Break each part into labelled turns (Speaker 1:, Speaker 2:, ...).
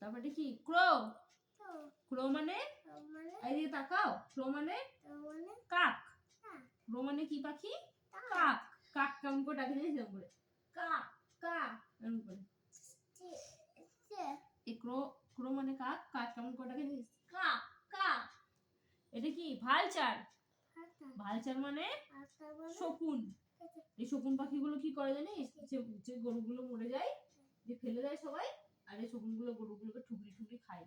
Speaker 1: তারপরে কি ক্রো ক্রো মানে এইদিকে তাকাও ক্রো মানে কাক ক্রো মানে কি পাখি কাক কাক কেমন করে ডাকে জানিস এরকম করে কাক কাক এরকম করে এই ক্রো ক্রো মানে কাক কাক কেমন করে ডাকে জানিস কাক কাক এটা কি ভালচার ভালচার মানে শকুন এই শকুন পাখিগুলো কি করে জানিস যে গরুগুলো মরে যায় যে ফেলে দেয় সবাই আর এই শকুনগুলো গরুগুলোকে ঠুকরি ঠুকরি খায়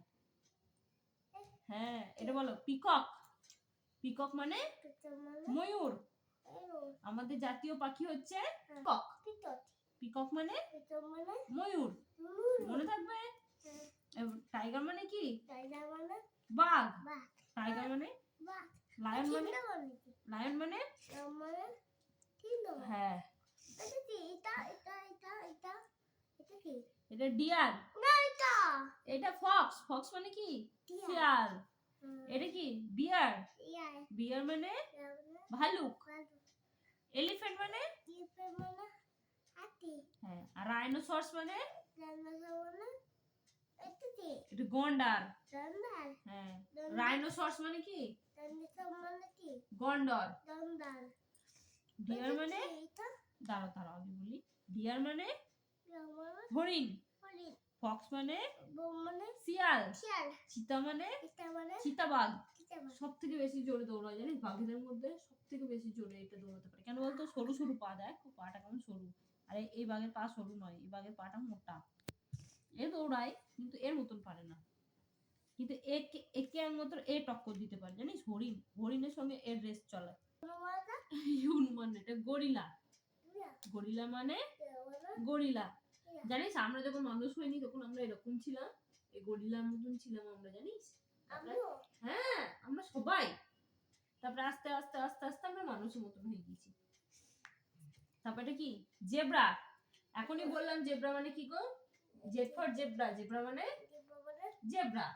Speaker 1: হ্যাঁ এটা বলো পিকক পিকক মানে ময়ূর আমাদের জাতীয় পাখি হচ্ছে পিকক পিকক মানে ময়ূর মনে থাকবে টাইগার মানে কি বাঘ টাইগার মানে লায়ন মানে লায়ন মানে হ্যাঁ এটা ডিয়ার এটা ফক্স ফক্স মানে কি শিয়াল এটা কি বিয়ার বিয়ার মানে ভালুক এলিফ্যান্ট মানে হ্যাঁ আর রাইনোসরস মানে এটা গন্ডার হ্যাঁ রাইনোসরস মানে কি গন্ডর ডিয়ার মানে দাঁড়াও দাঁড়াও আমি বলি ডিয়ার মানে হরিণ ফক্স মানে শিয়াল চিতা মানে চিতাবাঘ সব থেকে বেশি জোরে দৌড়ায় জানিস বাঘেদের মধ্যে সব থেকে বেশি জোরে এটা দৌড়াতে পারে কেন বলতো সরু সরু পা দেখ পাটা কেমন সরু আর এই বাঘের পা সরু নয় এই বাঘের পাটা মোটা এ দৌড়ায় কিন্তু এর মতন পারে না কিন্তু একে এর মতন এ টক্কর দিতে পারে জানিস হরিণ হরিণের সঙ্গে এর রেস চলে হনুমান এটা গরিলা গরিলা মানে গরিলা জানিস আমরা যখন মানুষ হইনি তখন আমরা এরকম ছিলাম এই গরিলার মতন ছিলাম আমরা জানিস হ্যাঁ আমরা সবাই তারপরে আস্তে আস্তে আস্তে আস্তে আমরা মানুষের মতন হয়ে গেছি তারপরে কি জেব্রা এখনই বললাম জেব্রা মানে কি গো জেড ফর জেব্রা জেব্রা মানে জেব্রা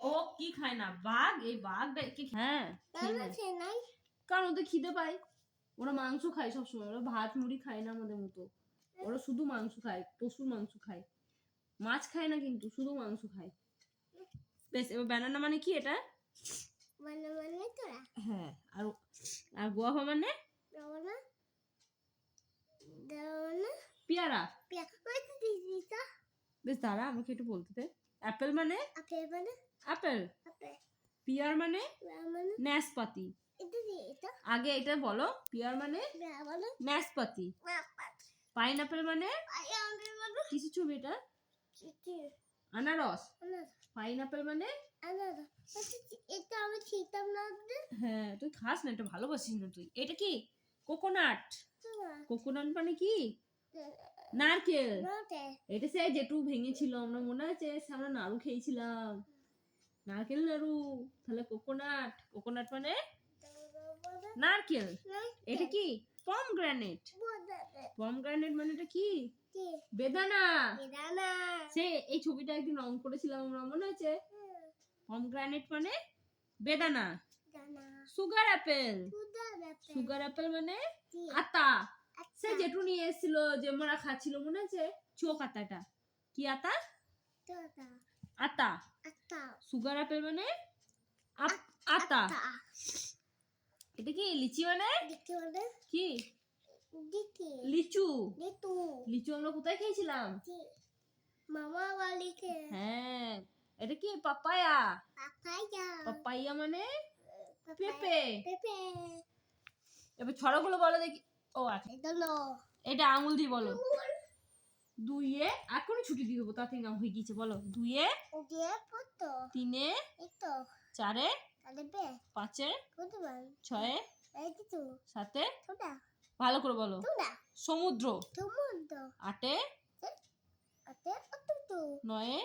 Speaker 1: ও কি খায় না বাঘ এই বাঘটা কি হ্যাঁ কারণ ওদের খিদে পায় ওরা মাংস খায় সবসময় ওরা ভাত মুড়ি খায় না আমাদের মতো ওরা শুধু মাংস খায় পশুর মাংস খায় মাছ খায় না কিন্তু শুধু মাংস খায় বেশ এবার ব্যানানা মানে কি এটা হ্যাঁ আর আর গোয়াভা মানে পেয়ারা বেশ দাঁড়া আমাকে একটু বলতে দে অ্যাপেল মানে অ্যাপেল পিয়ার মানে নাশপাতি আগে এটা বলো পিয়ার মানে নাশপাতি পাইনাপেল মানে কিছু ছবি এটা আনারস পাইনাপেল মানে হ্যাঁ তুই খাস না এটা ভালোবাসিস না তুই এটা কি কোকোনাট কোকোনাট মানে কি নারকেল এটা সে যেটু ভেঙেছিল আমরা মনে আছে আমরা নাড়ু খেয়েছিলাম নারকেল নাড়ু তাহলে কোকোনাট কোকোনাট মানে নারকেল এটা কি পমগ্রানেট পমগ্রানেট মানে এটা কি বেদানা সে এই ছবিটা একদিন রং করেছিলাম আমরা মনে আছে পমগ্রানেট মানে বেদানা সুগার অ্যাপেল সুগার অ্যাপেল মানে আতা সে যেটু নিয়ে এসেছিল যে আমরা খাচ্ছিল মনে আছে চোখ আতাটা কি আতা আতা সুগার অ্যাপেল মানে আতা এটা কি লিচি মানে কি লিচু লিচু আমরা কোথায় খেয়েছিলাম মামা বাড়িতে হ্যাঁ এটা কি পাপায়া পাপায়া মানে পেঁপে এবার ছড়াগুলো বলো দেখি ও আচ্ছা এটা আঙুল দিয়ে বলো দুইয়ে এখনই ছুটি দিয়ে দেবো তাতে নাম হয়ে গিয়েছে বলো দুইয়ে তিনে চারে পাঁচে ছয়ে সাতে ভালো করে বলো সমুদ্র আটে নয়ে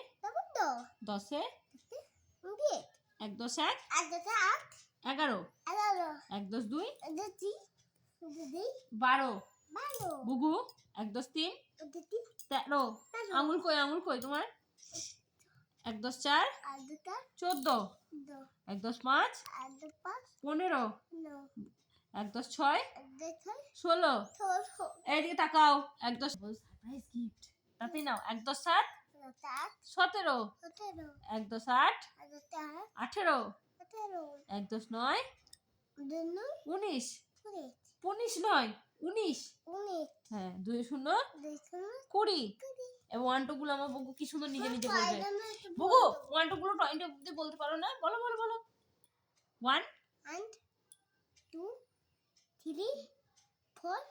Speaker 1: দশে এক দশ এক 11 এক দশ দুই 12 বুগু এক দশ তিন 13 আঙুল কই তোমার এক দশ চার 14 এক দশ পাঁচ 15 এক দশ ছয় 16 এইদিকে তাকাও এক দশ সারপ্রাইজ গিফট। তাতে নাও 1 10 7 17 1 10 8 18 1 10 9 19 19 নয় 19 হ্যাঁ 2 0 20 এবং 1 2 গুলো আমার বুগু কি সুন্দর নিজে নিজে বলবে। বুগু 1 2 গুলো টয়েন্ট অবধি বলতে পারো না? বলো বলো বলো। 1
Speaker 2: 2 3 4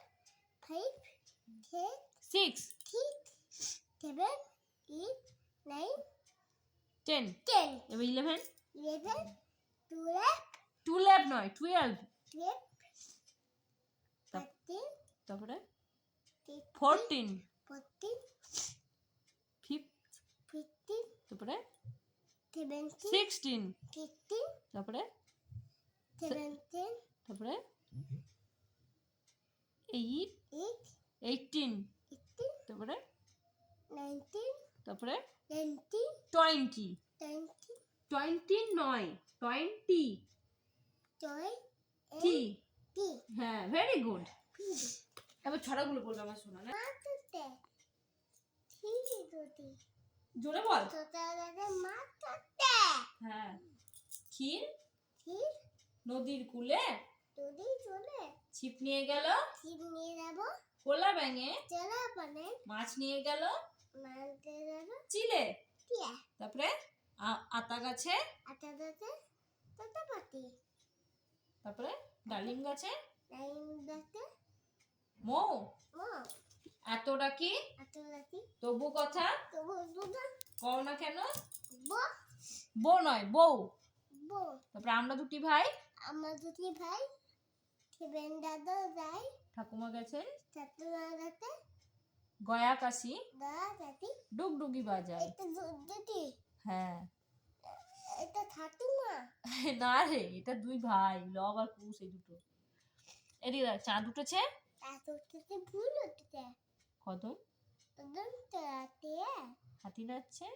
Speaker 2: 5
Speaker 1: 6
Speaker 2: 7 8 9
Speaker 1: 10 এবার 11
Speaker 2: 12
Speaker 1: 12 নয় 12 তারপরে 14 15 তারপরে 16 তারপরে 8 18 তারপরে 20 নয় 20 হ্যাঁ ভেরি গুড। এবার ছড়াগুলো বলবে আমার শোনা না জোরে বল। হ্যাঁ ক্ষীর নদীর কূলে ছিপ নিয়ে গেল কোলা ব্যাঙে মাছ নিয়ে গেল চিলে তারপরে আতা গাছে তারপরে ডালিম গাছে মৌ এত ডাকি তবু কথা কও না কেন বউ নয় বউ। তারপরে আমরা দুটি ভাই ঠাকুমা গেছেন গয়া কাশি ডুগডুগি বাজায়। হ্যাঁ না রে এটা 2 ভাই লব আর কুশ এই দুটো। এদিকে চাঁদ উঠেছে কদম হাতি নাচছে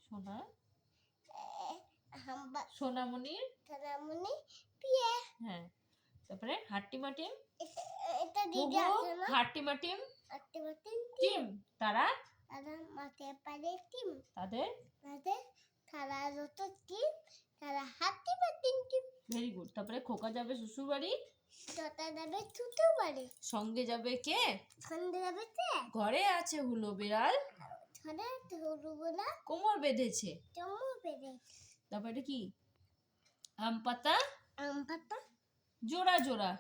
Speaker 1: সোনা সোনামণির হ্যাঁ তারপরে হাট্টিমাটিম হাট্টিমাটিম টিম তারা তাদের ভেরি গুড। তারপরে খোকা যাবে শ্বশুর বাড়ি সঙ্গে যাবে কে ঘরে আছে হুলো বিড়াল কোমর বেঁধেছে। তারপরে কি আম পাতা জোড়া জোড়া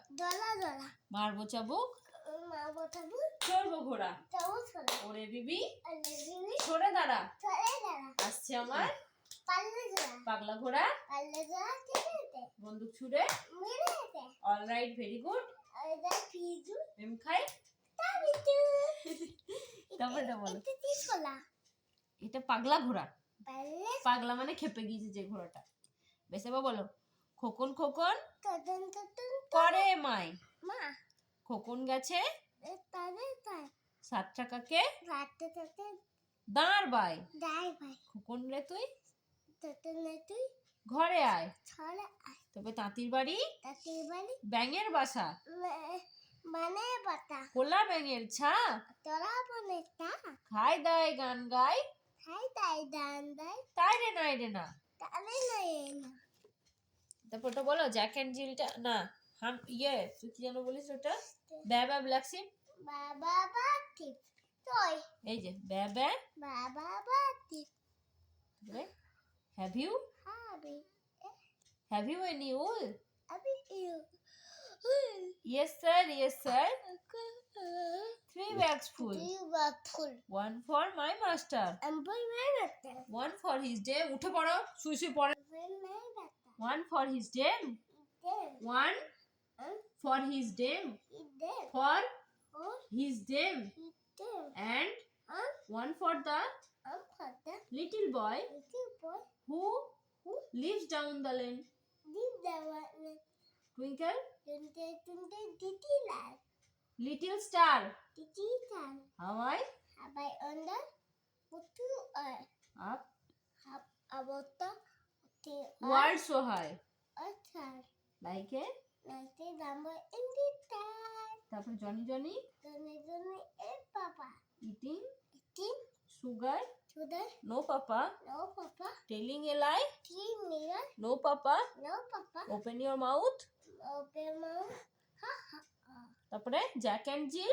Speaker 1: মারবো চাবুক চড়বো ঘোড়া ওরে বিবি সরে দাঁড়া আসছে আমার পাগলা ঘোড়া বন্দুক ছুড়ে অলরাইট ভেরি গুড এম খাই। তারপরে বলো এটা পাগলা ঘোড়া পাগলা মানে খেপে গিয়েছে যে ঘোড়াটা। বেশ এবার বলো খোকন খোকন করে মাই খোকন গেছে 7 টাকাকে দাঁড় বাই খোকন রে তুই ঘরে আয়। তবে তাঁতির বাড়ি ব্যাঙের বাসা কোলা ব্যাঙের ছা খাই দায় গান গাই তাই রে নাই রে না। তারপর ওটা বলো জ্যাক অ্যান্ড জিলটা না হাম তুই কি যেন বলিস ওটা ব্যাবা ব্ল্যাক শিপ এই যে baa baa have you any wool yes sir 3 bags full 1 for my master 1 for his day উঠে পড়ো শুয়ে শুয়ে পড়ো 1 for his day 1 for his day for his day and 1 for the little boy who lives down the lane twinkle little star how I up world so high like a তারপর Johnny Johnny
Speaker 2: Papa.
Speaker 1: Eating
Speaker 2: Eating
Speaker 1: sugar
Speaker 2: sugar.
Speaker 1: No papa
Speaker 2: No, Papa.
Speaker 1: Telling a lie
Speaker 2: Three mirror.
Speaker 1: No papa
Speaker 2: No, Papa.
Speaker 1: Open your mouth
Speaker 2: Open mouth. Ha ha.
Speaker 1: তারপরে Jack and zeal